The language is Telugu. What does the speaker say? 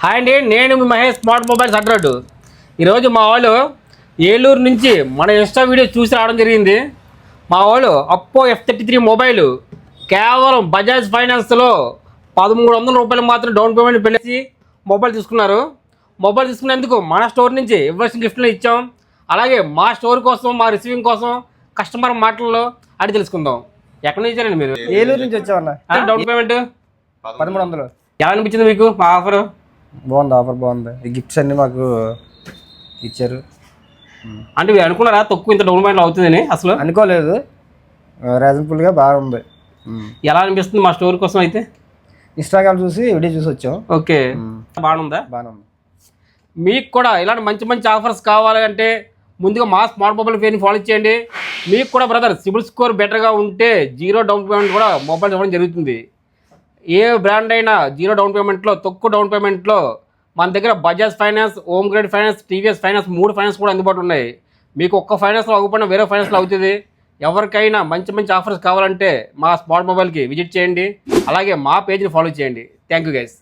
హాయ్ అండి, నేను మీ మహేష్ స్మార్ట్ మొబైల్స్ అడ్రాడు. ఈరోజు మా వాళ్ళు ఏలూరు నుంచి మన ఇన్స్టా వీడియో చూసి రావడం జరిగింది. మా వాళ్ళు అప్పో F33 మొబైల్ కేవలం బజాజ్ ఫైనాన్స్లో 1300 రూపాయలు మాత్రం డౌన్ పేమెంట్ పెళ్ళేసి మొబైల్ తీసుకున్నారు. మొబైల్ తీసుకునేందుకు మన స్టోర్ నుంచి ఇవ్వాల్సిన గిఫ్ట్లు ఇచ్చాం. అలాగే మా స్టోర్ కోసం, మా రిసీవింగ్ కోసం కస్టమర్ మాటల్లో అడిగి తెలుసుకుందాం. ఎక్కడి నుంచి వచ్చారండి మీరు? ఏలూరు నుంచి వచ్చామన్నా. Down payment 1300. ఎలా అనిపించింది మీకు మా ఆఫర్? బాగుంది, ఆఫర్ బాగుంది. ఈ గిఫ్ట్స్ అన్ని మాకు ఇచ్చారు. అంటే మీరు అనుకున్నారా తక్కువ ఇంత డౌన్ పేమెంట్ అవుతుందని? అసలు అనుకోలేదు, రీజనబుల్గా బాగుంది. ఎలా అనిపిస్తుంది మా స్టోర్ కోసం అయితే? ఇన్స్టాగ్రామ్ చూసి వీడియో చూసి వచ్చాం. ఓకే, బాగుందా? బాగుంది. మీకు కూడా ఇలాంటి మంచి మంచి ఆఫర్స్ కావాలంటే ముందుగా మా స్మార్ట్ మొబైల్ పేరుని ఫాలో చేయండి. మీకు కూడా బ్రదర్ సిబిల్ స్కోర్ బెటర్గా ఉంటే 0 డౌన్ పేమెంట్ కూడా మొబైల్ ఇవ్వడం జరుగుతుంది. ఏ బ్రాండ్ అయినా 0 డౌన్ పేమెంట్లో, తక్కువ డౌన్ పేమెంట్లో మన దగ్గర Bajaj finance, home grade finance, TVS finance 3 finance కూడా అందుబాటులో ఉన్నాయి. మీకు ఒక్క ఫైనాన్స్లో అవ్వకపోయినా వేరే ఫైనాన్స్లో అవుతుంది. ఎవరికైనా మంచి మంచి ఆఫర్స్ కావాలంటే మా స్మార్ట్ మొబైల్కి విజిట్ చేయండి. అలాగే మా పేజ్ని ఫాలో చేయండి. Thank you guys.